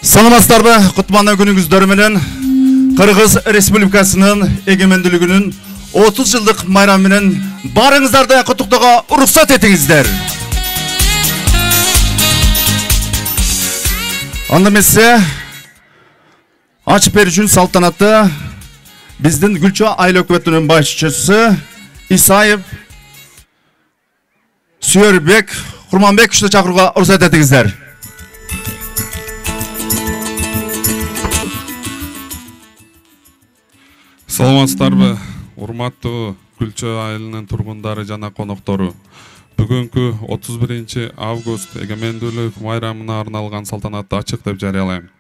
Саламатсыздарбы, кутмандуу күнүңүздөр менен Кыргыз Республикасынын эгемендүүлүгүнүн 30 жылдык майрамы менен барыңыздарды куттуктоого уруксат этиңиздер. Анда эмесе ачып берүүчү салтанатты биздин Гүлчө айыл өкмөтүнүн башчысы Исаев Сүйөрбек Курманбековичти чакырууга уруксат этиңиздер. Саламатсыздарбы, урматтуу Гүлчө айылынын тургундары жана коноктору. Бүгүнкү 31 август эгемендүүлүк майрамына арналган салтанатты ачык деп жарыялайм.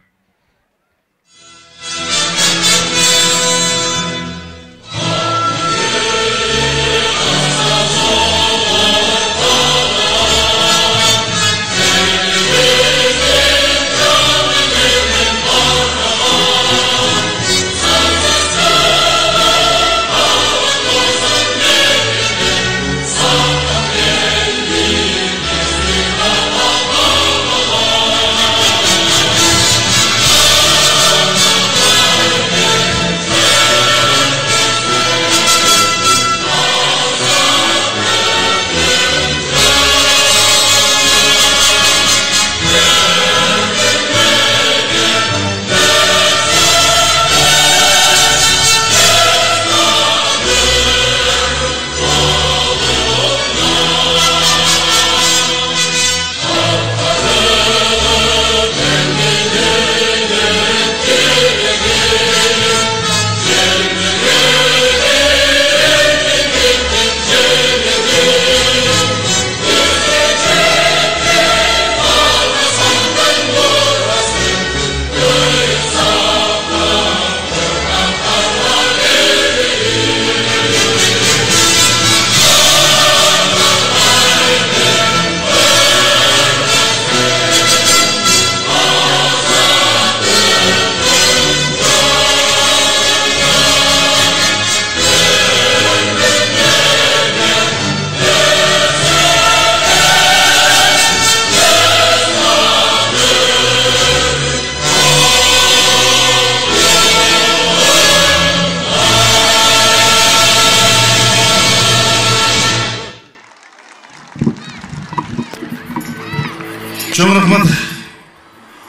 Чоң рахмат.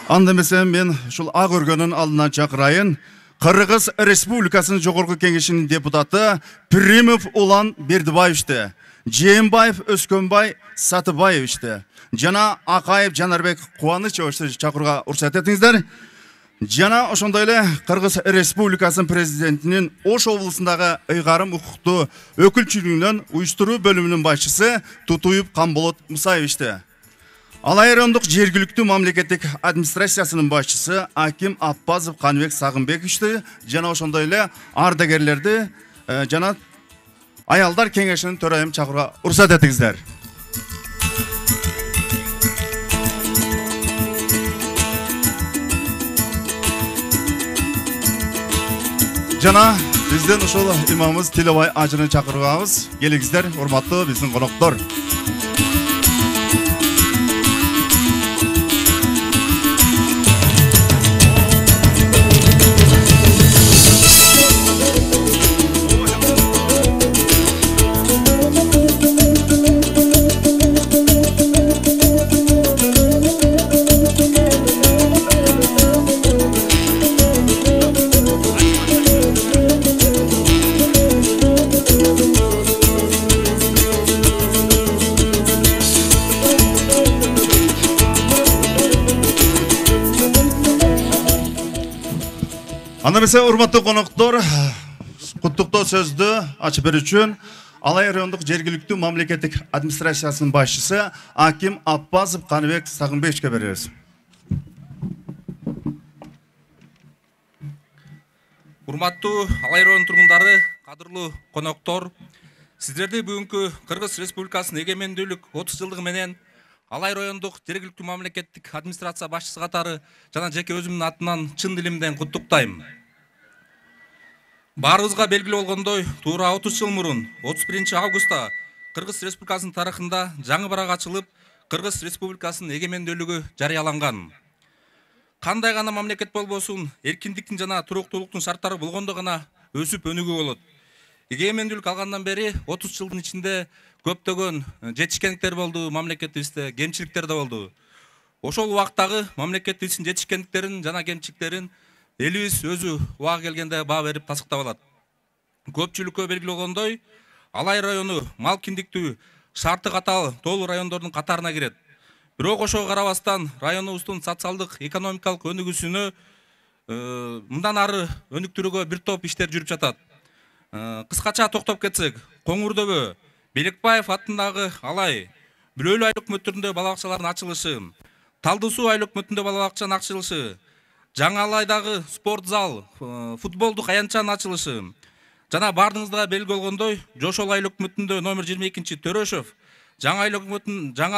Анда эмесе мен ушул ак өргөнүн алдына чакырайын. Кыргыз Республикасынын Жогорку Кеңешинин депутаты Пиримов Улан Бердибаевичти, Жээнбаев Өскөнбай Сатыбаевичти жана Акаев Жанарбек Кубанычевичти чакырууга уруксат этиңиздер. Жана ошондой эле Кыргыз Республикасынын президентинин Ош облусундагы ыйгарым укуктуу өкүлчүлүгүнөн уюштуруу бөлүмүнүн башчысы Тутуюп Камболот Мусаевичти. Алай райондук жергиликтүү мамлекеттик администрациясынын башчысы Аким Аппазов Каныбек Сагынбековичти жана ошондой эле ардагерлерди жана аялдар кеңешинин төрайымын чакырууга уруксат этиңиздер. Жана биздин ушул имамыбыз Тилебай Ажыны чакыруугабыз. Келиңиздер, урматтуу биздин коноктор. Анда эмесе урматтуу коноктор, куттуктоо сөздү ачып берүү үчүн Алай райондук жергиликтүү мамлекеттик администрациясынын башчысы Аким Аппазов Каныбек Сагынбековичке беребиз. Урматтуу Алай районунун тургундары, кадырлуу коноктор, сиздерди бүгүнкү Кыргыз Республикасынын эгемендүүлүк 30 жылдыгы менен Алай райондук жергиликтүү мамлекеттик администрация башчысы катары жана жеке өзүмдүн атынан чын дилимден куттуктайм. Баарыбызга белгилүү болгондой, туура 30 жыл мурун 31 августта Кыргыз Республикасынын тарыхында жаңы барак ачылып, Кыргыз Республикасынын эгемендүүлүгү жарыяланган. кандай гана мамлекет болбосун, эркиндиктин жана туруктуулуктун шарттары болгондо гана өсүп өнүгүү болот. Эгемендүүлүк алгандан бери 30 жылдын ичинде көптөгөн жетишкендиктер болду, мамлекетибизде кемчиликтер да болду. Ошол убактагы мамлекетибиздин жетишкендиктерин жана кемчиликтерин элибиз өзү убагы келгенде баа берип тасыктап алат. Көпчүлүккө белгилүү болгондой, Алай району мал киндиктүү, шарты катаал тоолуу райондордун катарына кирет. Бирок ошого карабастан районубуздун социалдык, экономикалык өнүгүүсүнө мындан ары өнүктүрүүгө бир топ иштер жүрүп жатат. Кыскача токтоп кетсек, Коңурдөбө, Белекбаев атындагы Алай, Бүлөлүү айыл өкмөттөрүндө бала бакчалардын ачылышы, Талды суу айыл өкмөтүндө бала бакчанын ачылышы, Жаңы Алайдагы спорт зал, футболдук аянтчанын ачылышы, жана бардыгыңызга белгилүү болгондой, Жошол айыл өкмөтүндө номер 22 Төрөшев, Жаңы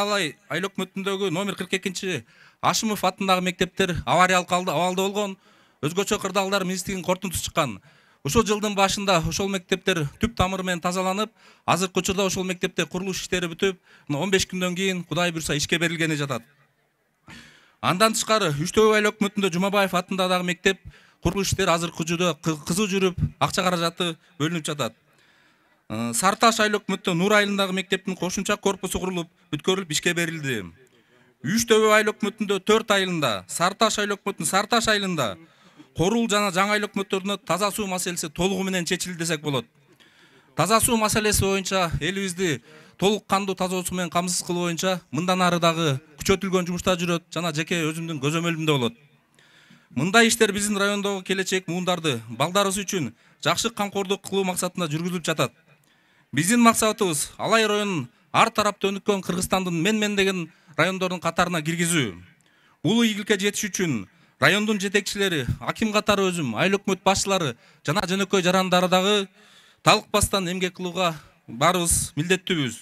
Алай айыл өкмөтүндөгү номер 42 Ашымов атындагы мектептер авариялык абалда болгон, өзгөчө кырдаалдар министрлигинин корутундусу чыккан. Ошол жылдын башында ошол мектептер түп тамыры менен тазаланып, азыркы учурда ошол мектепте курулуш иштери бүтүп, 15 күндөн кийин Кудай буйрса ишке берилгени жатат. Андан тышкары Үчтөбө айыл өкмөтүндө Жумабаев атындагы мектеп курулуш иштери азыркы учурда кызуу жүрүп, акча каражаты бөлүнүп жатат. Сарташ айыл өкмөтүндө Нур айылындагы мектептин кошумча корпусу курулуп, бүткөрүлүп ишке берилди. Үчтөбө айыл өкмөтүндө 4 айылында, Сарташ айыл өкмөтүнүн Сарташ айылында Корул жана Жаңы айыл өкмөттөрүнө таза суу маселеси толугу менен чечилди десек болот. Таза суу маселеси боюнча элибизди толук кандуу таза суу менен камсыз кылуу боюнча мындан ары дагы күчөтүлгөн жумуштар жүрөт жана жеке өзүмдүн көзөмөлүмдө болот. Мындай иштер биздин райондогу келечек муундарды балдарыбыз үчүн жакшы камкордук кылуу максатында жүргүзүлүп жатат. Биздин максатыбыз Алай районун ар тарапта өнүккөн Кыргызстандын мен-мен райондордун катарына киргизүү. Бул ийгиликке жетиш үчүн райондун жетекчилери, аким катары өзүм, айыл өкмөт башчылары жана жөнөкөй жарандары дагы талыкпастан эмгек кылууга барыбыз милдеттүүбүз.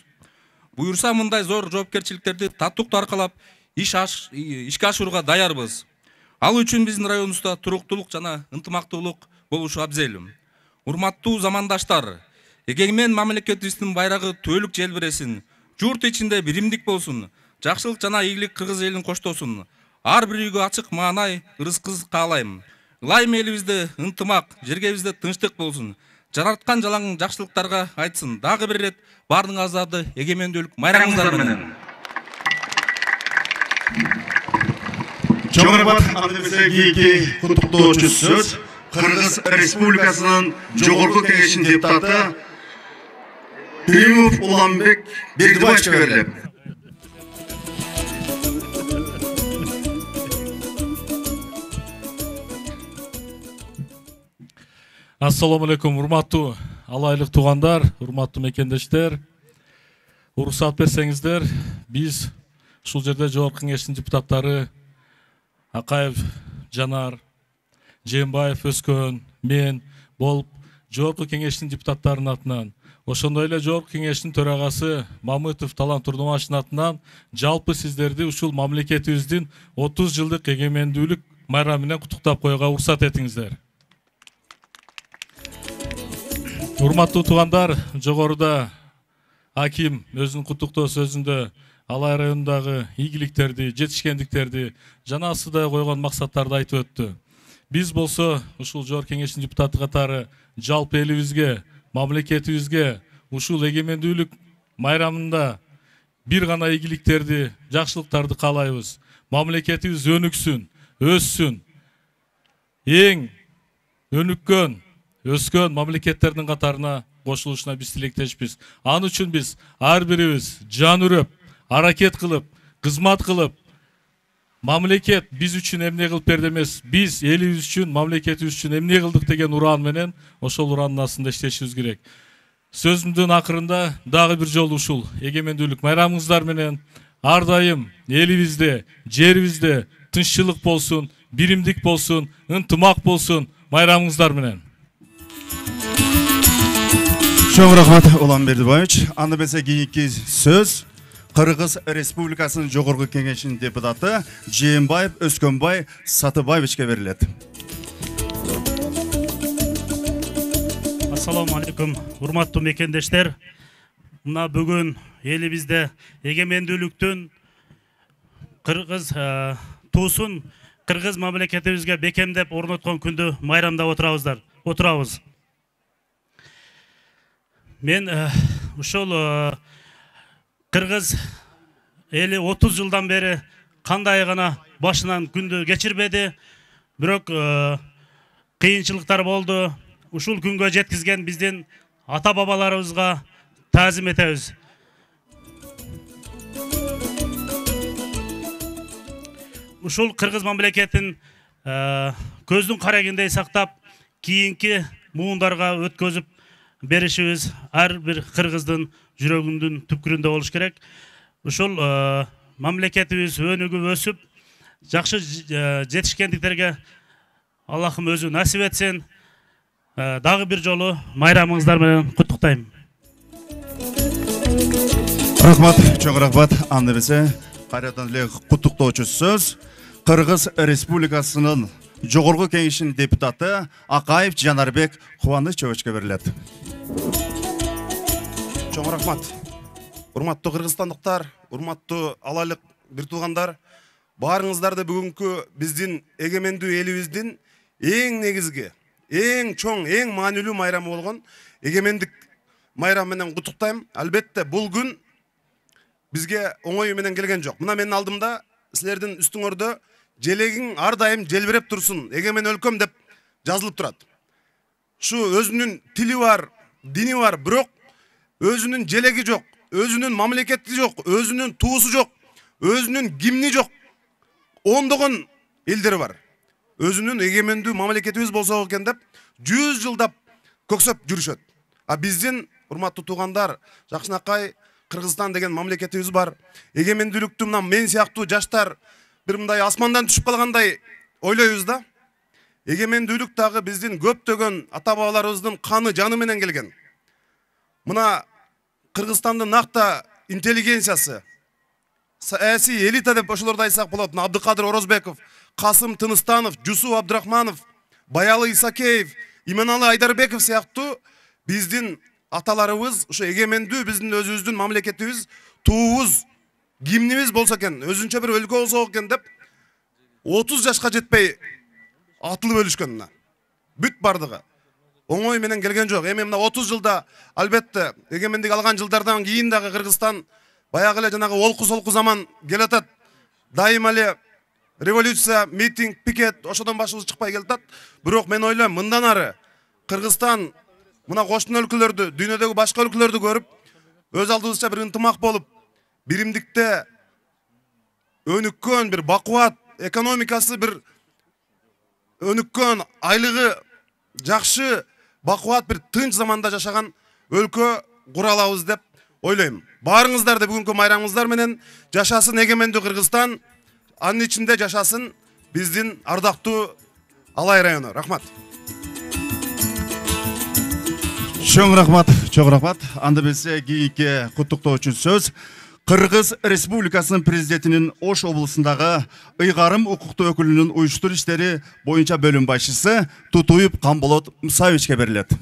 Буюрса мындай зор жоопкерчиликтерди татыктуу аркалап ишке ашырууга даярбыз. Ал үчүн биздин районубузда туруктуулук жана ынтымактуулук болушу абзел. Урматтуу замандаштар, эгемен мамлекетибиздин байрагы түбөлүк желбиресин, журт ичинде биримдик болсун, жакшылык жана ийгилик кыргыз элин коштосун. Ар бир үйгө ачык маанай, ырыскыз каалайм. Ылайым элибизде ынтымак, жергебизде тынчтык болсун. Жараткан жалаң жакшылыктарга айтсын. Дагы бир рет бардыгыңыздарды эгемендүүлүк майрамыңыздар менен. Чоң рахмат, андемесе кийинки куттуктоочу сөз Кыргыз Республикасынын Жогорку Кеңешинин депутаты Пиримов Уланбек Бердибаевичке берилет. Ассаламу алейкум, урматтуу алайлык туугандар, урматтуу мекендештер. Уруксат берсеңиздер, биз ушул жерде Жогорку Кеңештин депутаттары Акаев Жанар, Жээнбаев Өскөн, мен болуп Жогорку Кеңештин депутаттарынын атынан, ошондой эле Жогорку Кеңештин төрагасы Мамытов Талант Турдумашевдин атынан жалпы сиздерди ушул мамлекетибиздин 30 жылдык эгемендүүлүк майрамы менен куттуктап коюуга уруксат этиңиздер. Урматтуу туугандар, жогоруда аким өзүнүн куттуктоо сөзүндө Алай районундагы ийгиликтерди, жетишкендиктерди жана астыда койгон максаттарды айтып өттү. Биз болсо ушул Жогорку Кеңештин депутаты катары жалпы элибизге, мамлекетибизге ушул эгемендүүлүк майрамында бир гана ийгиликтерди, жакшылыктарды каалайбыз. Мамлекетибиз өнүксүн, өссүн. Эң өнүккөн, өскөн мамлекеттердин катарына кошулушуна биз тилектешпиз. Ал үчүн биз ар бирибиз жан үрөп, аракет кылып, кызмат кылып, мамлекет биз үчүн эмне кылып берди эмес, биз элибиз үчүн, мамлекетибиз үчүн эмне кылдык деген уран менен ошол уранын астында иштешибиз керек. Сөзүмдүн акырында дагы бир жолу ушул эгемендүүлүк майрамыңыздар менен ар дайым элибизде, жерибизде тынччылык болсун, биримдик болсун, ынтымак болсун майрамыңыздар менен. Чоң рахмат Улан Бердибаевич. Аны берсе кийинки сөз Кыргыз Республикасынын Жогорку Кеңешинин депутаты Жээнбаев Өскөнбай Сатыбаевичке берилет. Ассаламу алейкум, урматтуу мекендештер. Мына бүгүн элибизде эгемендүүлүктүн кыргыз туусун кыргыз мамлекетибизге бекемдеп орноткон күндү майрамдап отурабыз. Мен ушул кыргыз эли 30 жылдан бери кандай гана башынан күндү кечирбеди, бирок кыйынчылыктар болду. Ушул күнгө жеткизген биздин ата бабаларыбызга таазим этебиз. Ушул кыргыз мамлекетин көздүн карагендей сактап, кийинки муундарга өткөзүп беришибиз ар бир кыргыздын жүрөгүнүн түпкүрүндө болуш керек. Ушул мамлекетибиз өнүгүп өсүп, жакшы жетишкендиктерге Аллахым өзү насип этсин. Дагы бир жолу майрамыңыздар менен куттуктайм. Рахмат, чоң рахмат. Анда бизе кайрадан эле куттуктоочу сөз Кыргыз Республикасынын Жогорку Кеңешинин депутаты Акаев Жанарбек Кубанычевичке берилет. Чоң рахмат. Урматтуу кыргызстандыктар, урматтуу алайлык бир туугандар, баарыңыздарды бүгүнкү биздин эгемендүү элибиздин эң негизги, эң чоң, эң маанилүү майрамы болгон эгемендик майрамы менен куттуктайм. Албетте бул күн бизге оңой менен келген жок. Мына менин алдымда силердин үстүңөрдө желегиң ар дайым желбиреп турсун, эгемен өлкөм деп жазылып турат. Шу өзүнүн тили бар, дини бар, бирок өзүнүн желеги жок, өзүнүн мамлекети жок, өзүнүн туусу жок, өзүнүн гимни жок. Ондогон элдер бар. Өзүнүн эгемендүү мамлекетибиз болсо экен деп 100 жылдап көксөп жүрүшөт. А биздин урматтуу туугандар, жакшынакай Кыргызстан деген мамлекетибиз бар. Эгемендүүлүктү мына мен сыяктуу жаштар бир мындай асмандан түшүп калгандай ойлойбуз да. Эгемендүүлүк дагы биздин көптөгөн ата бабаларыбыздын каны жаны менен келген. Мына Кыргызстандын накта интеллигенциясы, саясий элита деп ошолорду айтсак болот. Абдыкадыр Орозбеков, Касым Тыныстанов, Жусуп Абдрахманов, Баялы Исакеев, Именалы Айдарбеков сыяктуу биздин аталарыбыз ушу эгемендүү биздин өзүбүздүн мамлекетибиз, туубуз, гимнибиз болсо экен, өзүнчө бир өлкө болсо экен деп 30 жашка жетпей атылып өлүшкөн мына. Бүт бардыгы. Оңой менен келген жок. Эми мына 30 жылда албетте эгемендик алган жылдардан кийин дагы Кыргызстан баягы эле жанагы олку-солку заман келатат. Дайыма эле революция, митинг, пикет ошодон башыбыз чыкпай келатат. Бирок мен ойлойм, мындан ары Кыргызстан мына кошун өлкөлөрдү, дүйнөдөгү башка өлкөлөрдү көрүп, өз алдыбызча бир ынтымак болуп, биримдикте өнүккөн бир бакубат, экономикасы бир өнүккөн, айлыгы жакшы, бакубат бир тынч заманда жашаган өлкө кура алабыз деп ойлойм. Баарыңыздарды бүгүнкү майрамыңыздар менен жашасын эгемендүү Кыргызстан, анын ичинде жашасын биздин ардактуу Алай району. Рахмат. Чоң рахмат. Анда бизе кийинки куттуктоочу сөз Кыргыз Республикасынын президентинин Ош облусундагы ыйгарым укуктуу өкүлүнүн уюштуруу иштери боюнча бөлүм башчысы Тутуюп Камболот Мусаевичке берилет.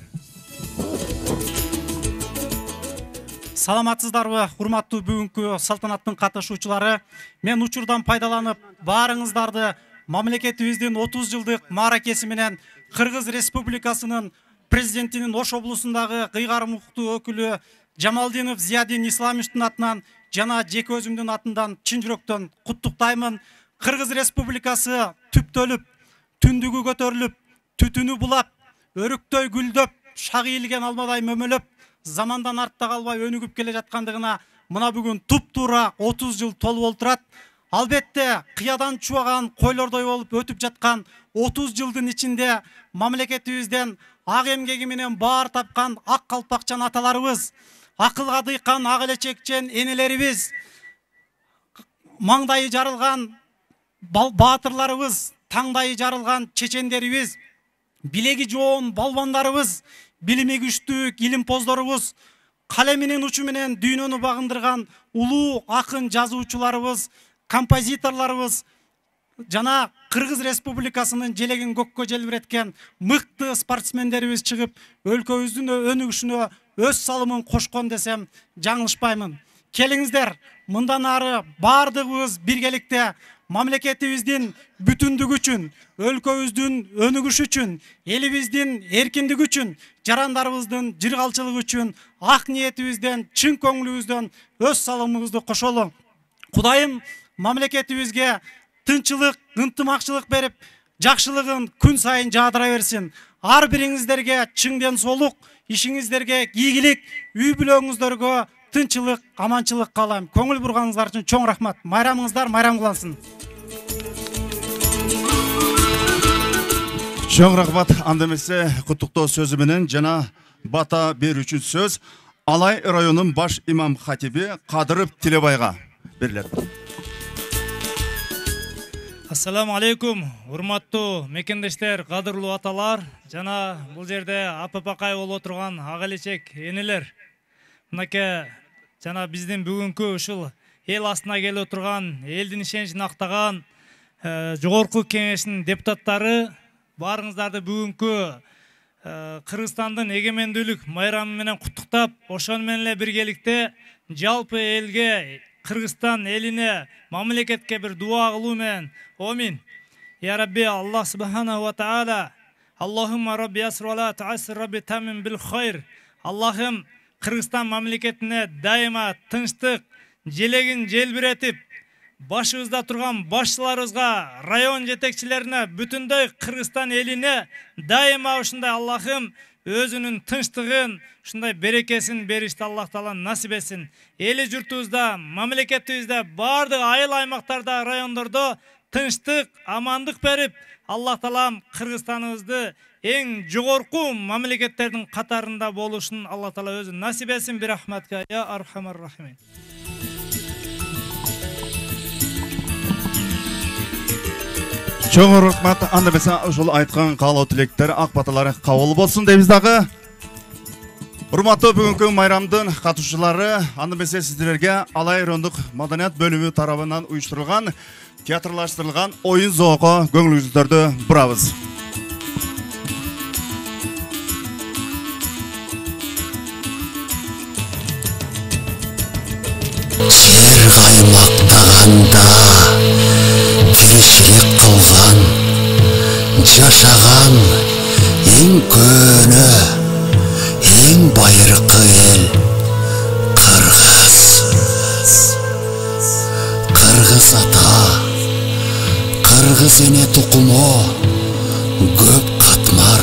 Саламатсыздарбы, урматтуу бүгүнкү салтанаттын катышуучулары. Мен учурдан пайдаланып, баарыңыздарды мамлекетибиздин 30 жылдык мааракеси менен Кыргыз Республикасынын президентинин Ош облусундагы ыйгарым укуктуу өкүлү Жамалдинов Зиядин Исламовичтин атынан жана жеке өзүмдүн атынан чын жүрөктөн куттуктаймын. Кыргыз Республикасы түптөлүп, түндүгү көтөрүлүп, түтүнү булап, өрүктөй гүлдөп, шагы ийилген алмадай мөмөлөп, замандан артта калбай өнүгүп келе жаткандыгына мына бүгүн туп-туура 30 жыл толуп олтурат. Албетте, кыядан чубаган койлордой болуп өтүп жаткан 30 жылдын ичинде мамлекетибизден ак эмгеги менен баар тапкан ак калпакчан аталарыбыз, акылга дыйкан ак элечекчен энелерибиз, маңдайы жарылган баатырларыбыз, таңдайы жарылган чечендерибиз, билеги жоон балбандарыбыз, билими күчтүү илимпоздорубуз, калеминин учу менен дүйнөнү багындырган улуу акын жазуучуларыбыз, композиторлорубуз жана Кыргыз Республикасынын желегин көккө желбиреткен мыкты спортсмендерибиз чыгып, өлкөбүздүн өнүгүшүнө өз салымын кошкон десем жаңылышпаймын. Келиңиздер, мындан ары бардыгыбыз биргеликте мамлекетибиздин бүтүндүгү үчүн, өлкөбүздүн өнүгүшү үчүн, элибиздин эркиндиги үчүн, жарандарыбыздын жыргалчылыгы үчүн, ак ниетибизден, чын көңүлүбүздөн өз салымыбызды кошолу. Кудайым мамлекетибизге тынчылык, ынтымакчылык берип, жакшылыгын күн сайын жаадыра берсин. Ар бириңиздерге чыңден солук, ишиңиздерге ийгилик, үй бүлөңүздөргө тынчылык, аманчылык каалайм. Көңүл бурганыңыздар үчүн чоң рахмат. Майрамыңыздар майрам кылынсын. Чоң рахмат. Анда эмесе куттуктоо сөзү менен жана бата берүүчү сөз Алай районунун баш имам хатиби Кадыров Тилебайга берилет. Ассаламу алейкум, урматтуу мекендештер, кадырлуу аталар, жана бул жерде апапакай болуп отурган агалечек энелер. Мынакей жана биздин бүгүнкү ушул эл астына келип отурган, элдин ишеничин актаган жогорку кеңештин депутаттары, баарыңыздарды бүгүнкү Кыргызстандын эгемендүүлүк майрамы менен куттуктап, ошону менен эле биргеликте жалпы элге, Кыргызстан элине, мамлекетке бир дуа кылуу менен Амин. Я Рабби, Аллах Субханаху ва Таала, Аллахумма Рабби аср ва ла туассир, Рабби тамим бил хайр. Аллахым Кыргызстан мамлекетине дайыма тынчтык, желегин желбиретип, башыбызда турган башчыларыбызга, район жетекчилерине, бүтүндөй Кыргызстан элине дайыма ушундай Аллахым өзүнүн тынчтыгын, ушундай берекесин беришти Аллах Таала насип этсин. Эли журтубузда, мамлекетибизде, бардык айыл аймактарда, райондордо тынчтык, амандык берип, Аллах Таалам Кыргызстаныбызды эң жогорку мамлекеттердин катарында болушун Аллах Таала өзү насип этсин. Бирахматка я архамар рахимин. Чоң рахмат. Анда эмесе ушул айткан каалоо тилектер, ак баталар кабыл болсун дейбиз дагы. Урматтуу бүгүнкү майрамдын катышуулары, анда эмесе сиздерге Алай райондук маданият бөлүмү тарабынан уюштурулган театрлаштырылган оюн зоого көңүлүңүздөрдү бурабыз. Жер каймактаганда тиричилик кылган, жашаган эң көөнө, эң байыркы эл Кыргыз. Кыргыз ата, Кыргыз эне тукуму көп катмар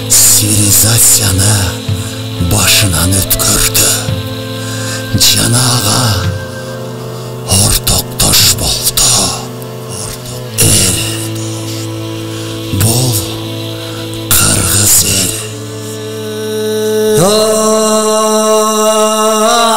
цивилизацияны башынан өткөрдү. Жана ага ортоктош болду. Эл бул Кыргыз эл.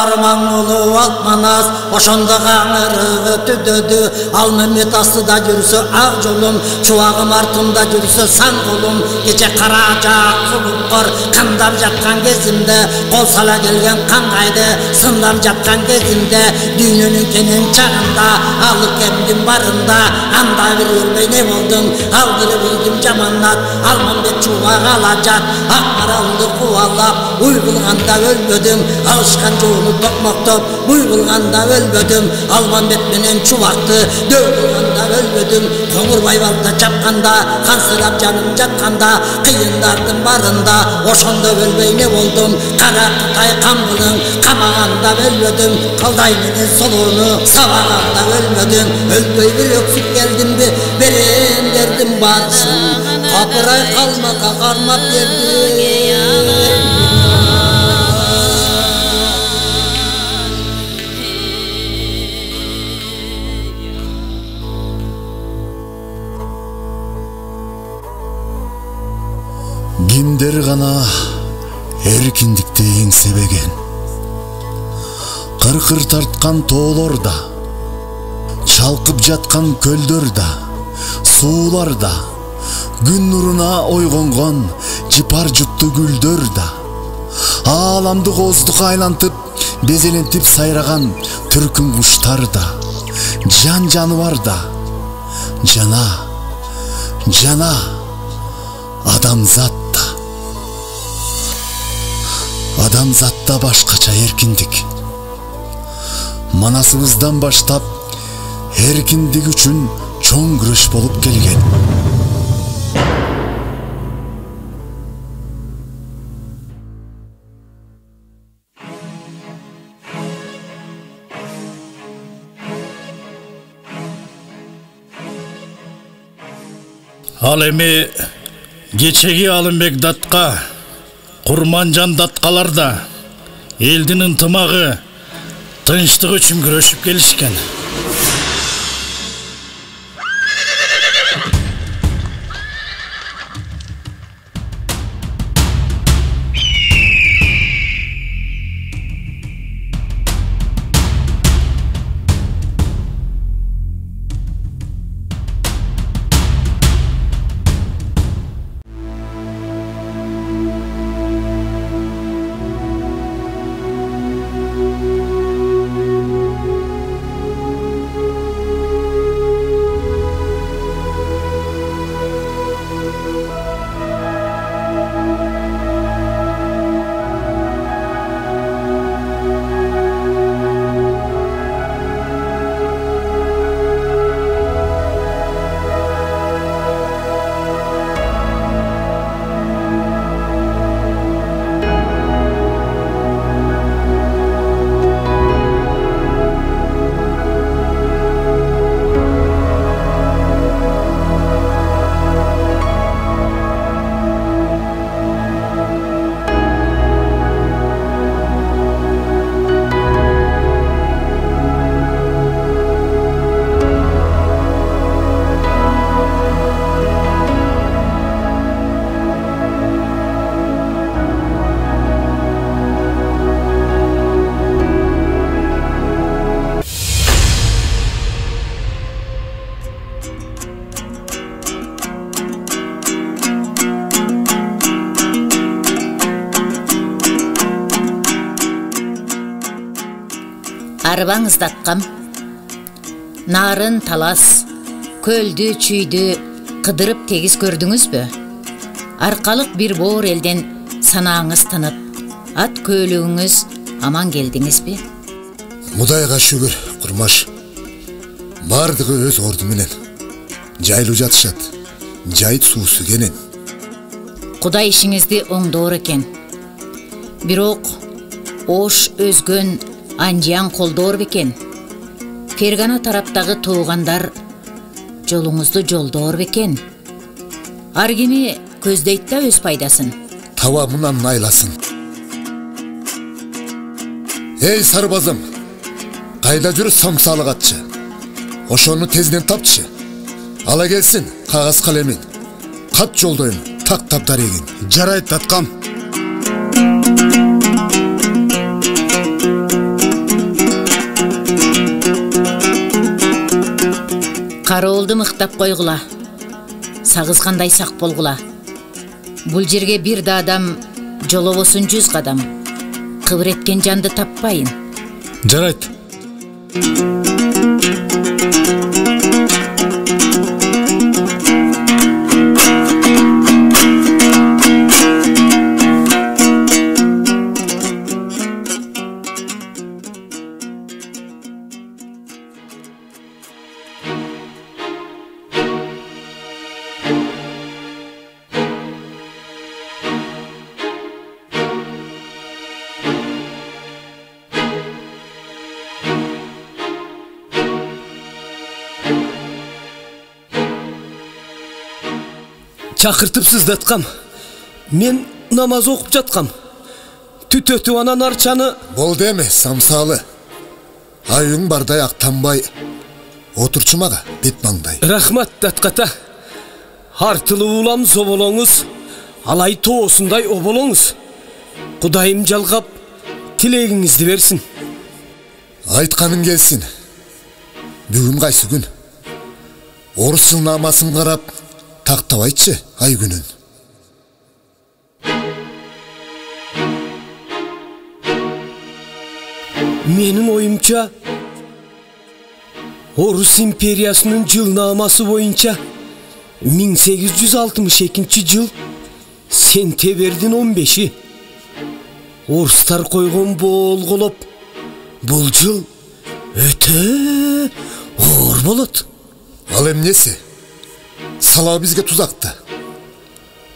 Арман улуу Алпанас ошондо каңырыгы түдөдү. Ал Мемет астыда жүрсө ак жолум, чубагым артымда жүрсө сан колум. Кече кара жак кулуктар кандап жаткан кезимде, кол сала келген каңгайды сындап жаткан кезимде, дүйнөнүн кенен чагында алып кемдин барында, анда бир өлбөй не болдум, алдырып ийдим жаманат. Алмамбет чубак алажат, ак маралды кубалап, уйгулганда өлбөдүм, алышкан жоону токмоктоп, буйгулганда өлбөдүм. Алмамбет менен чубакты дөгүлганда өлбөдүм. Коңурбай балта чапканда, кансырап жаным жатканда, кыйындардын барында, ошондо өлбөй не болдум. Кара Кытай камбынын камаганда өлбөдүм. Калдай менен солоону сабаганда өлбөдүм. Өлбөй бир өксүп келдимби, берендердин барсын, капырай калмакка кармап бердим. Кимдер гана эркиндикти эңсебеген, кыркыр тарткан тоолорда, чалкып жаткан көлдөрдө, сууларда, күн нуруна ойгонгон жыпар жутту гүлдөрдө, ааламды кооздукка айлантып, безелентип сайраган түркүн куштарда, жан жаныбарда, жана адамзатта. Адамзатта башкача эркиндик. Манасыбыздан баштап эркиндик үчүн чоң күрөш болуп келген. Ал эми кечеги Алымбек датка, Курманжан даткалар да элдин ынтымагы, тынчтыгы үчүн күрөшүп келишкен. Арыбаңыз датқам, нарын талас, көлді чүйді қыдырып тегіз көрдіңіз бі? Арқалық бір бор елден санаңыз тынып, ат көйлігіңіз аман келдіңіз бі? Мудайга шүгүр, Курмаш. Бардығы өз орды менен. Жайлы жатышат, жайт суусу кенен. Құдай ішіңізді оңдор екен. Бирок ош өзгөн анжиян колдор бекен. Фергана тараптагы туугандар жолуңузду жолдор бекен. Аргими көздейт да өз пайдасын. Тавамынан айласын. Эй сарбазым, кайда жүрүп самсалык атчы. Ошону тезден тапчы. Ала келсин кагаз калемин. Кат жолдойм, тактап дарегин. Жарайт таткам. Кароолду мыктап койгула. Сагызгандай сак болгула. Бул жерге бир да адам жолобосун 100 кадам. Кыбыр эткен жанды таппайын. Жарайт. Чакыртыпсыз даткам. Мен намаз окуп жаткам. Түтөтүп анан арчаны. Болду эми, самсалы. Айың бардай актанбай. Отурчумага бет маңдай. Рахмат датката. Артылы улам соболоңуз, алай тоосундай оболоңуз. Кудайым жалгап, тилегиңизди берсин. Айтканың келсин. Бүгүн кайсы күн? Орус жылнамасын карап, тактабайтчы ай күнүн. Менин оюмча, Орус империясынын жылнамасы боюнча 1862 жыл сентябрдин 15-и орустар койгон болголоп бул жыл өтө оор болот. Ал эмнеси? Сала бизге тузакты.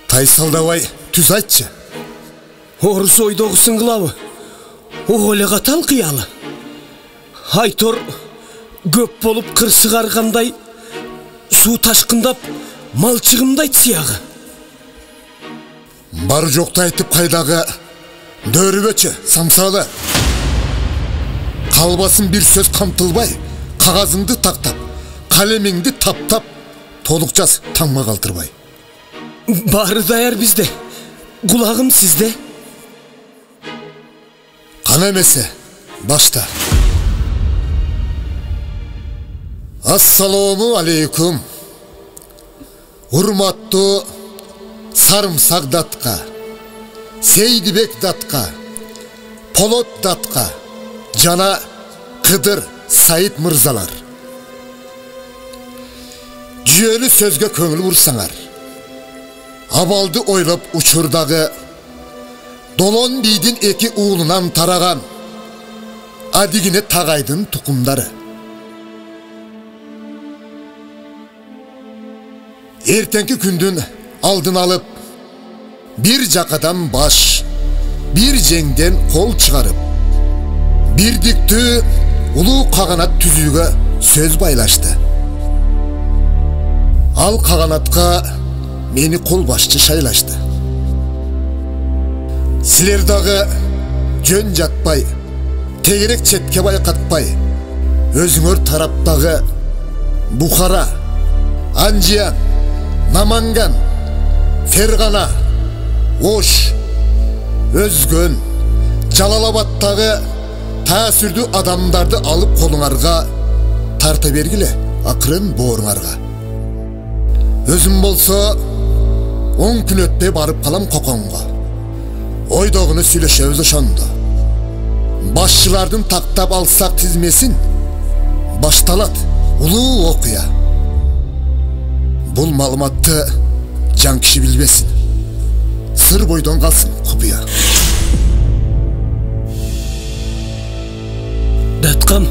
Тайсалдабай түз айтчы. Орус ойдогусун кылабы. Оголе катал кыялы. Айтор көп болуп кырсыгаргандай, суу ташкындап мал чыгымдайт сыягы. Бар жокты айтып кайдагы дөрүбөчү самсалы. Калбасын бир сөз камтылбай, кагазыңды тактап, калемиңди таптап, толук жаз таңма калтырбай. Бары даяр бизде. Кулагым сизде. Кана эмесе, башта. Ассаламу алейкум. Урматтуу Сарымсак датка, Сейдибек датка, Полот датка, жана Кыдыр Саид мырзалар. Жүйөлүү сөзгө көңүл бурсаңар, абалды ойлоп учурдагы Долон бийдин эки уулунан тараган Адигине Тагайдын тукумдары. Эртеңки күндүн алдын алып, бир жакадан баш, бир жеңден кол чыгарып, бирдиктүү улуу каганат түзүүгө сөз байлашты. Ал каганатка мени кол башчы шайлашты. Силер дагы жөн жатпай, тегерек четке байкатпай, өзүңөр тараптагы Бухара, Анжиян, Наманган, Фергана, Ош, Өзгөн, Жалалабадтагы таасирдүү адамдарды алып колуңарга тарта бергиле, акырын бооруңарга. Өзүм болсо 10 күн өтпөй барып калам Коконго. Ойдогуну сүйлөшөбүз ошондо. Башчылардын тактап алсак тизмесин башталат улуу окуя. Бул маалыматты жан киши билбесин. Сыр бойдон калсын купуя. Даткам,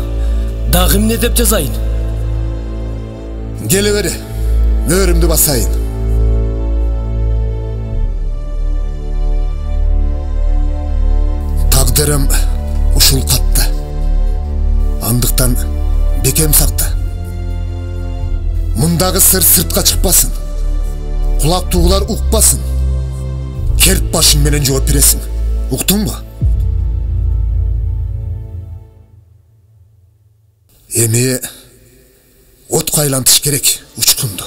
дагы эмне деп жазайын? Келе бери, мөрүмдү басайын. Тагдырым ушул катты. Андыктан бекем сакта. Мындагы сыр сыртка чыкпасын. Кулактуулар укпасын. Керт башың менен жооп бересиң. Уктуңбу? Эми отко айлантыш керек учкунду.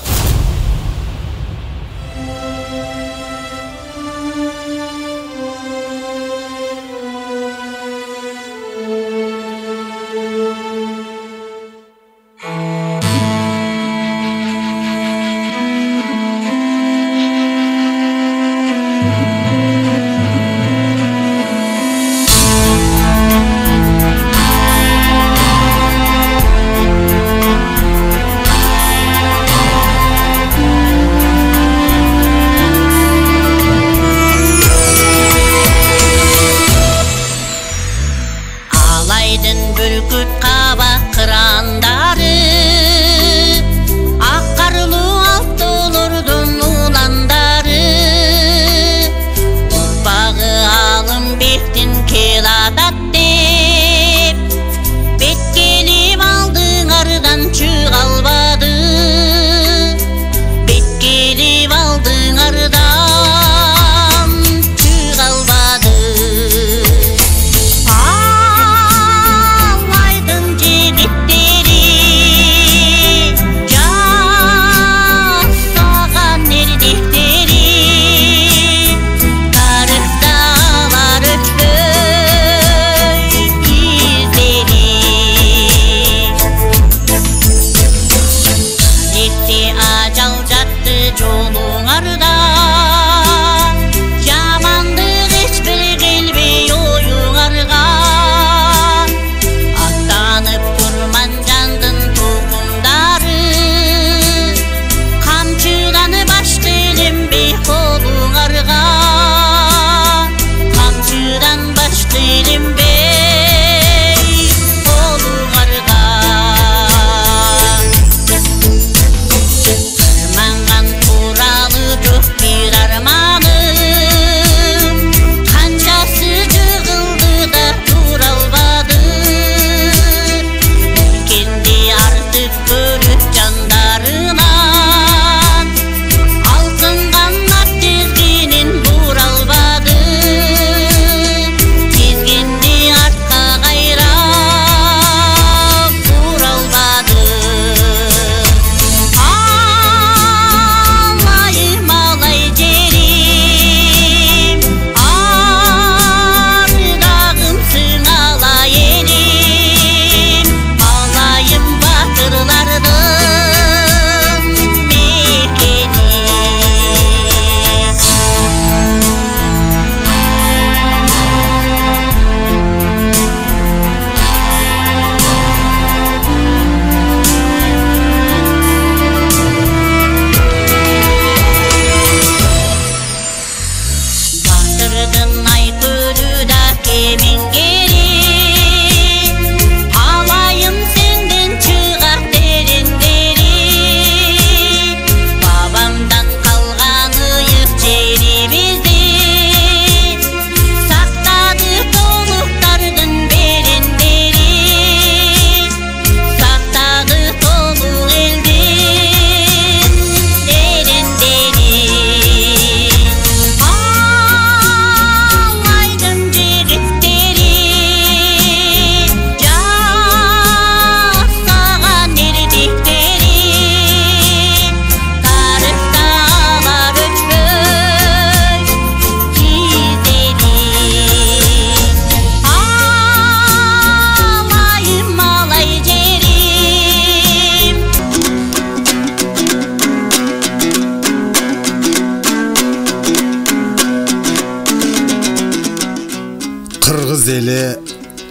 Кыргыз эли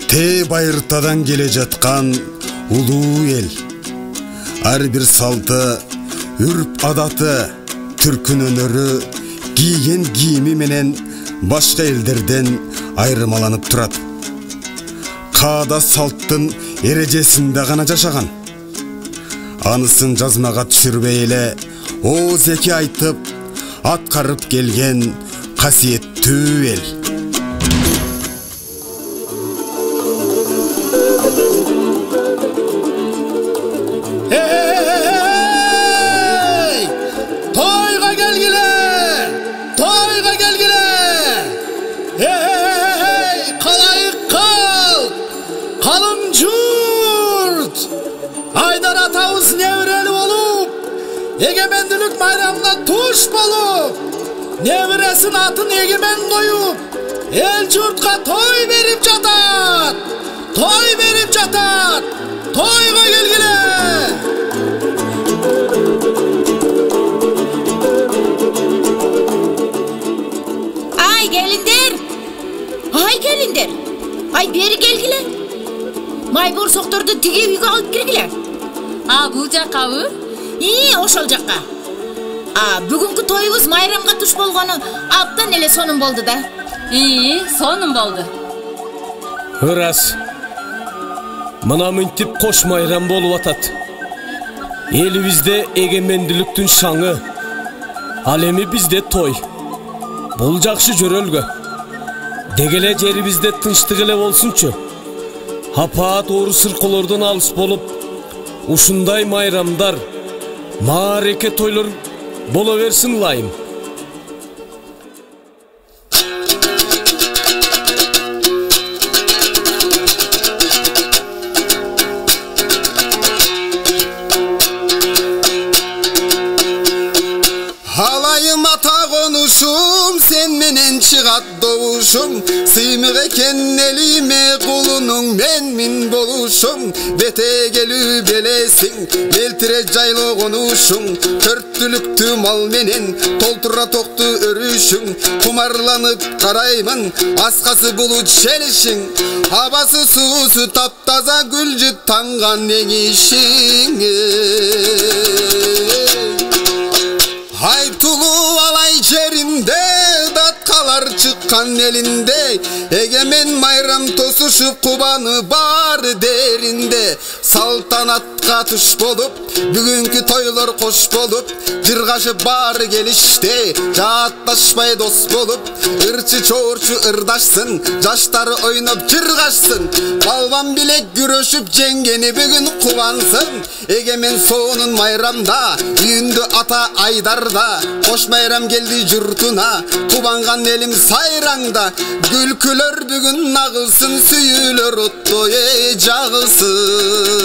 те байыртадан келе жаткан улуу эл. Ар бир салты, үрп адаты, түркүн өнөрү, кийген кийими менен башка элдерден айырмаланып турат. Каада салттын эрежесинде гана жашаган. Анысын жазмага түшүрбөй эле ооз эки айтып аткарып келген касиеттүү эл. Egemendülük bayramına tuş bolup, nevresin atın egemen koyup, el jurtka toy verip jatat, toy verip jatat, toyga gelgile. Ay gelindir, ay beri gelgile. Maybor soktordu tigi uyga alıp kirgile. Бул жакабы? Ошол жакка. Бүгүнкү тоюбуз майрамга туш болгону абдан эле сонун болду да. Сонун болду. Ырас. Мына мынтип кош майрам болуп атат. Элибизде эгемендүүлүктүн шаңы. Ал эми бизде той. Бул жакшы жөрөлгө. Дегеле жерибизде тынчтык эле болсунчу. Апаат оору сырколордон алыс болуп, ушундай майрамдар, маареке тойлор боло берсин лайым. Halayım ata konuşum, sen menen çıgat doğuşum. Sıymık eken elime kulunun men min boluşum. Bete gelü belesin, beltire jaylı konuşum. Törttülüktü mal menen, toltura toktu örüşüm. Kumarlanıp karayman, askası bulut şelişin. Havası susu taptaza gülcü tangan nengişin. Haytulu alay cerinde, datkalar çıkkan elinde. Egemen mayram tosuşup kubanı bar derinde. Saltanatka tuş bolup, bugünkü toylar koş bolup. Jırgaşı bar gelişte, jaatlaşpay dos bolup. Irçı çoğurçu ırdaşsın, jaştары oynap jırgaşsın. Balvan bilek güreşip jengeni bugün kuvansın. Egemen sonun mayramda, үйүндө ата aydarda. Koş mayram geldi jurtuna, kubangan elim sayrangda. Gülküler bugün nağılsın, süyülür ottu jağılsın.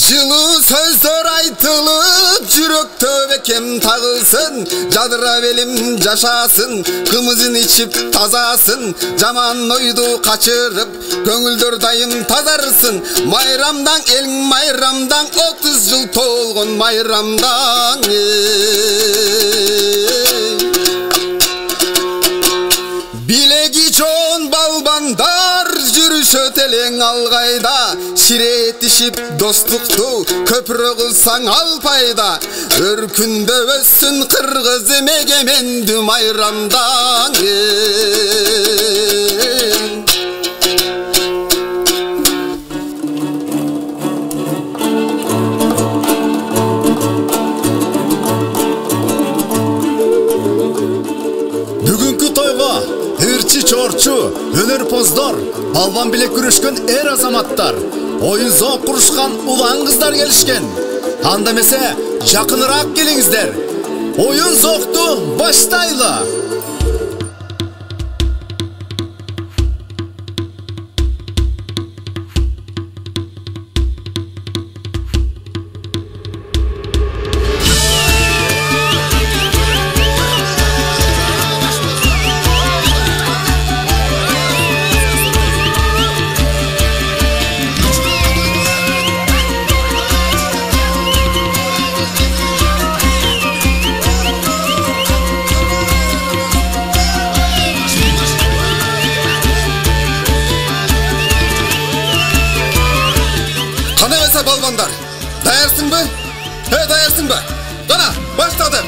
Жылы сөздөр айтылып, жүрөктө бекем тагылсын. Жадыра белим жашасын, кымызын ичип тазасын. Жаман ойду качырып, көңүлдөр дайым тазарсын. Майрамдан элиң майрамдан, 30 жыл толгон майрамдан. Bilegi çoğun balbanдар, жүрүшө телең алгайда. Ширетишип достукту, көпүрө кылсаң ал пайда. Өркүндө өссүн кыргыз эгемендүү майрамдан. Бүгүнкү тойго ырчы чорчу, өнөрпоздор, балбан билек күрөшкөн эр азаматтар, оюн зоок курушкан улан кыздар келишкен. Анда эмесе жакыныраак келиңиздер. Оюн зоокту баштайлы. Даярсыңбы? Даярсыңбы? Кана, баштадым.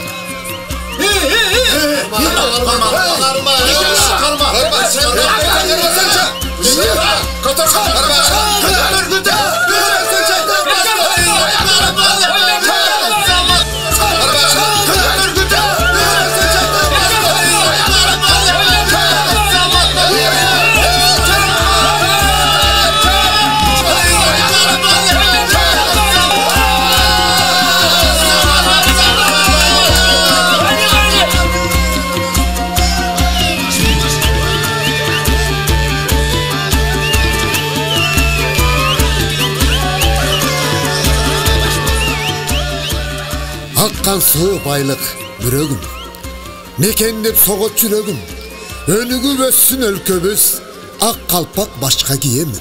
Аккан суу байлык бүрөгүм, мекендеп согот жүрөгүм, өнүгүп өссүн өлкөбүз, ак калпак башка киемин.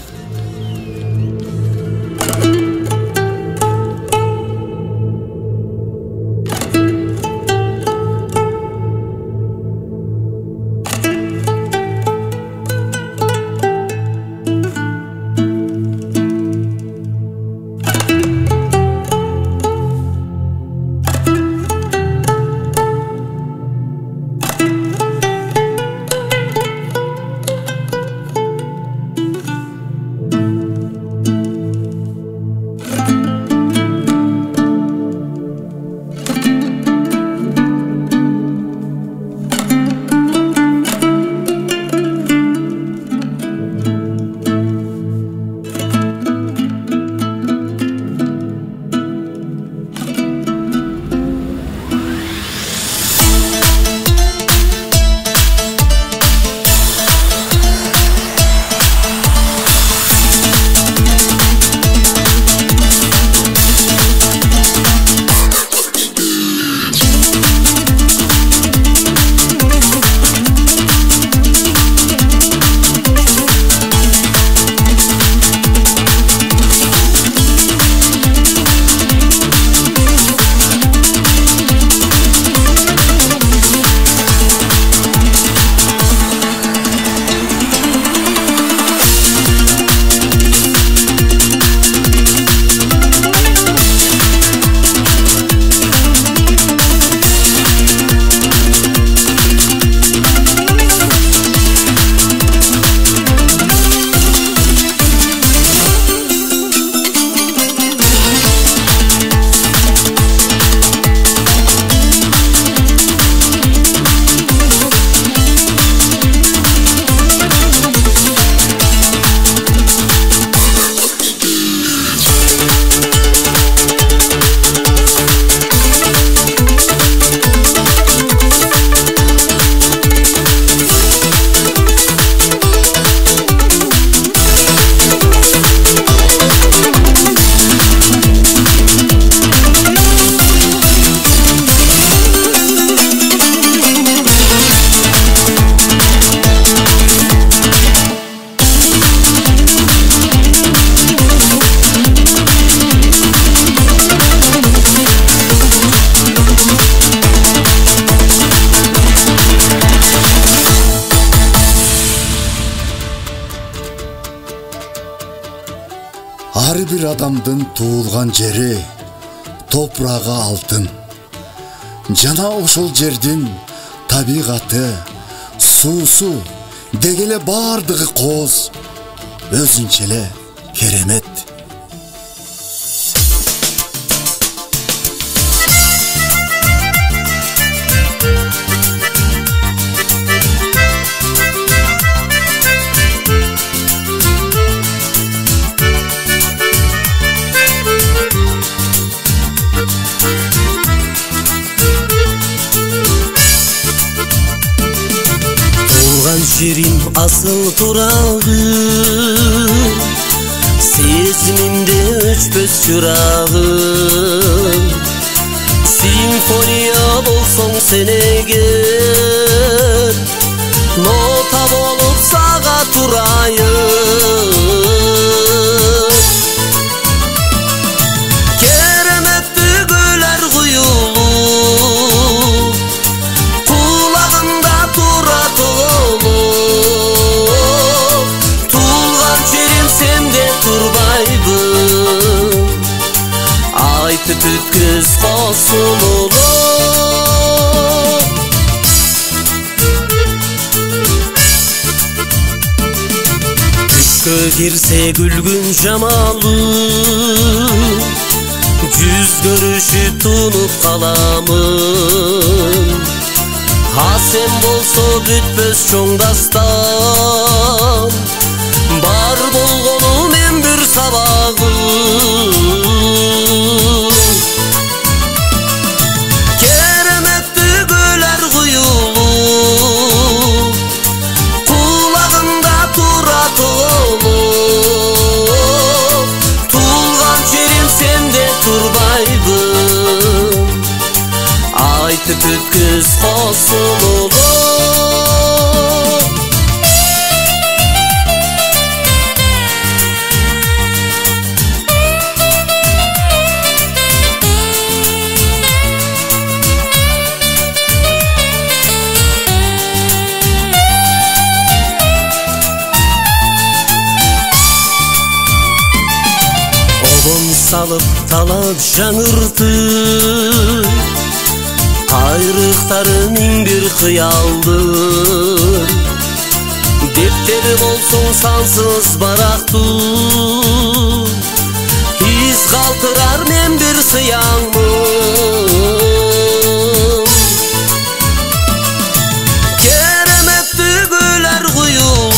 Ар бир адамдын туулган жери топурагы алтын. Жана ошол жердин табигаты, суусу дегеле бардыгы кооз, өзүнчө эле керемет. Жерим асыл турагы, сезимимде өчпөс чырагым. Симфония болсоң сен эгер, нота болуп сага турайын. Кереметтүү күйлөр куюлуп, кулагында турат бүткүз косулулу Түккө кирсе күлгүн жамалы Жүз көрүшүп тунуп каламын Сен болсо бүтпөс чоң дастан Бар болгону мен бир сабагым Кереметтүү көлөр куюлуп Кулагында турат олуп Туулган жерим сенде турбайбы Айтып өткүз косулулу Обон салып талап жаңыртып Айрыктары миң бир кыялдыр Дептери болсоң сансыз барактуу Из калтырар мен бир сыяңмын Кереметтүү көлөр куюлуп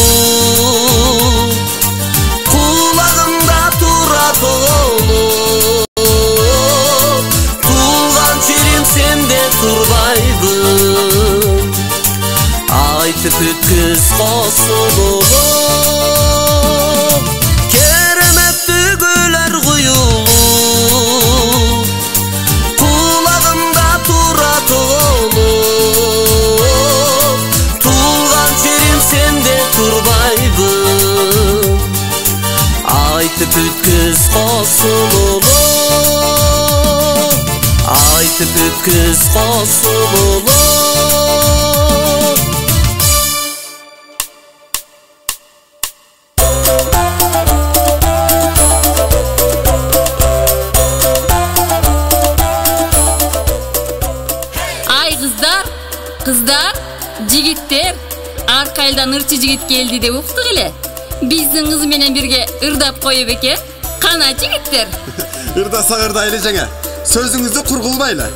Кулагымда турат олуп Туулган жерим сенде турбайбы Айтып өткүз косулулу Кереметтүү көлөр куюлуп Кулагымда турат олуп Туулган жерим сенде турбайбы Айтып өткүз косулулу Айтып өткүз косулулу Ай кыздар, жигиттер, арка элден ырчы жигит келди деп уктук эле. Биздин кыз менен бирге ырдап коюп экен. Кана жигиттер? Ырдаса ырдайлы жаңа. Сөзүңүздү кур кылбайлы.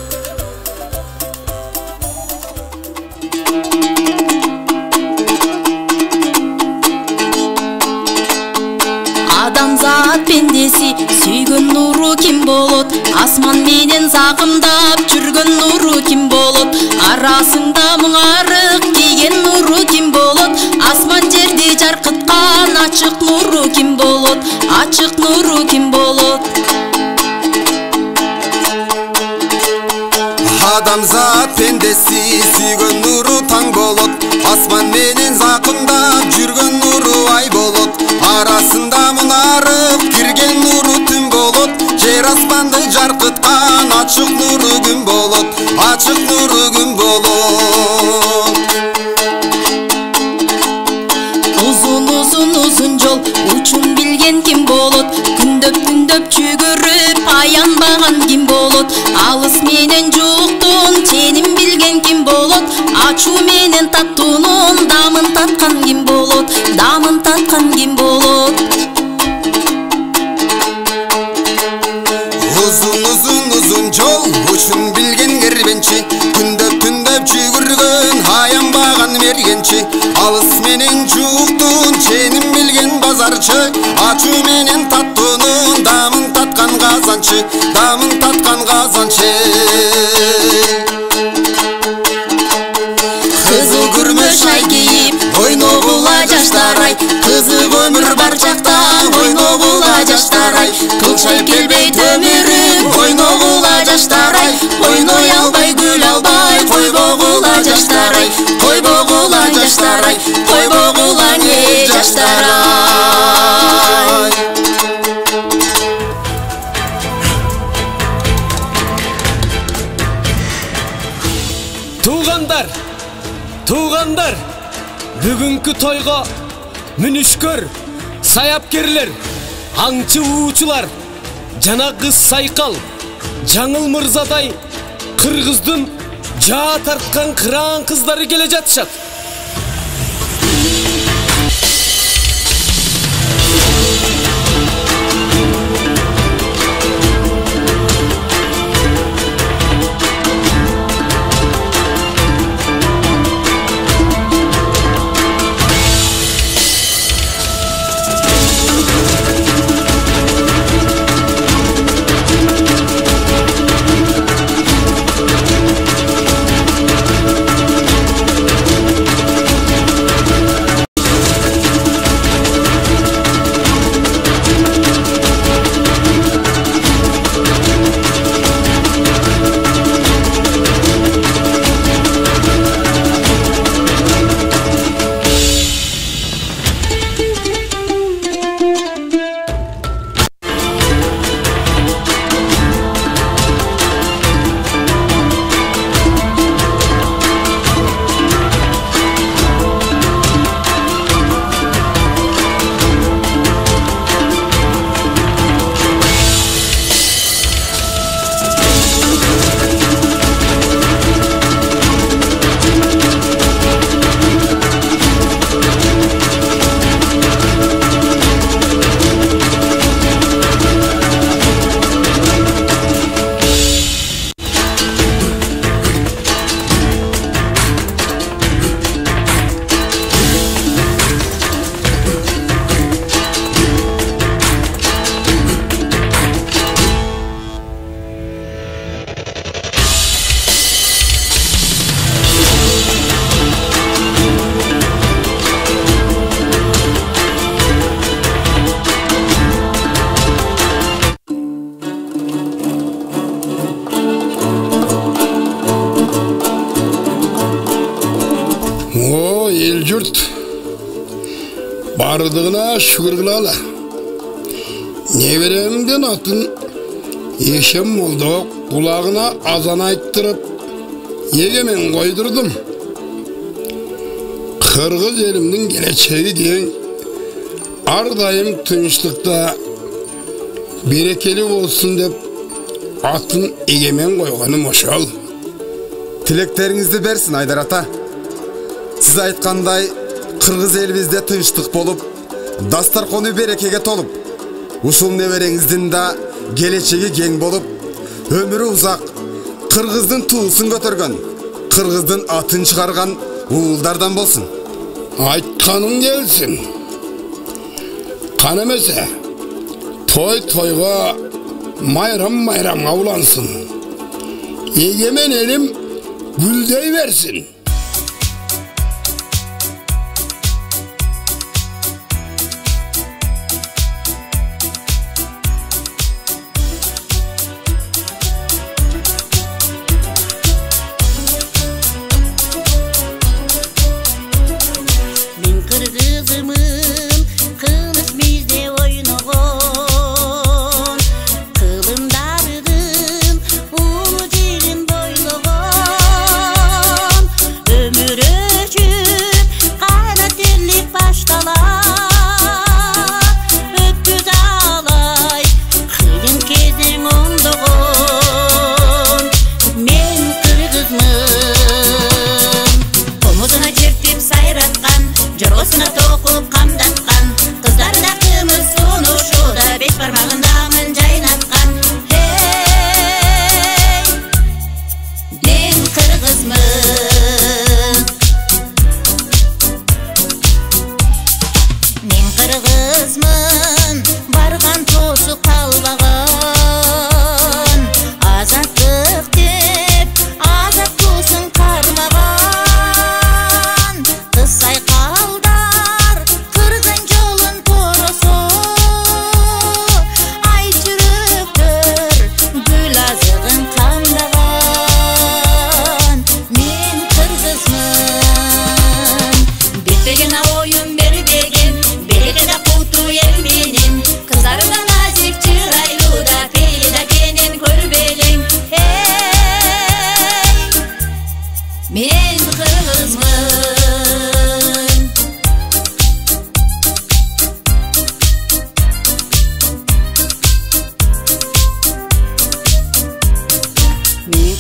Адамзат пендеси сүйгөн нуру ким болот? Асман менен загымдап жүргөн нуру ким болот? Арасында мұңарық кийген нуру ким болот? Асман жерди жаркыткан ачык нуру ким болот? Ачык нуру ким болот? Адамзат пендеси сүйгөн нуру таң болот. Асман менен закымдап жүргөн нуру ай болот. Арасында мұнарып кирген нуру түн болот. Жер аспанды жаркыткан ачык нуру күн болот. Ачык нуру күн болот. Uzun жол учун билген ким болот? Күндөп жүгүрүп аянбаган ким болот? Алыс менен жуктун ченин билген ким болот? Ачуу менен таттуунун дамын таткан ким болот? Дамын таткан ким болот? Uzun жол учун билген кербенчи, күндөп жүгүргөн аянбаган мергенчи. Алыс менен жуктун ченин билген базарчы, ачуу менен таттуунун дамын таткан казанчы, дамын таткан казанчы. Кызыл күрмө шай кийип ойногула жаштар ай, кызык өмүр бар жакта ойногула жаштар ай. Кылчай келбейт өмүрүм ойногула жаштар ай, ойной албай гүл албай койбогула жаштар ай, койбогула жаштар ай, койбогула не жаштар ай. Туғандар, бүгүнкү тойго мүнүшкөр, саяпкерлер, аңчы уучулар, жана кыз сайкал, Жаңыл мырзадай Кыргыздын жаа тарткан кыраан кыздары келе жатышат. Bardığına şükür kılala. Neveremden atın eşim oldu, kulağına azan ayttırıp yegemen koydurdum. Kırgız elimden geleceği diyen ardayım tınçlıkta berekeli olsun dep atın egemen koyganım oşal. Tilekтериңизди берсин Айдар ата. Siz aytқандай Кыргыз элибизде тынчтык болуп, дастаркону берекеге толуп, ушул небереңиздин да келечеги кең болуп, өмүрү узак, Кыргыздын туусун көтөргөн, Кыргыздын атын чыгарган уулдардан болсун. Айтканың келсин. Кан эмесе, той-тойго майрам-майрамга улансın. Egemen elim güldeyi versin.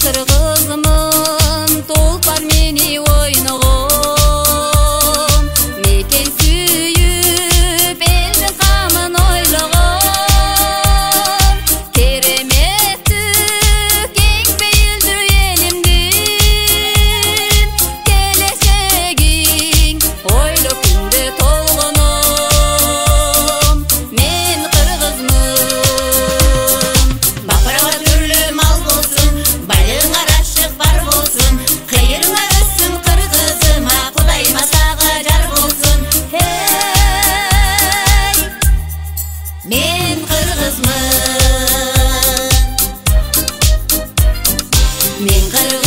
кыргызмын, толпар мени ойногом. Мекен сүйүп, элдин камын ойлогом. Кереметтүү, кең пейилдүү элимдин, келечегиң ойлоп күндө толгоном. Мен кыргызмын. Бапырга түрлүү мал болсун, байлыгыңа рашык бар болсун, кыйырыңа өссүн кыргызыма, Кудайыма сага жар болсун. Мен кыргызмын. Мен кыргыз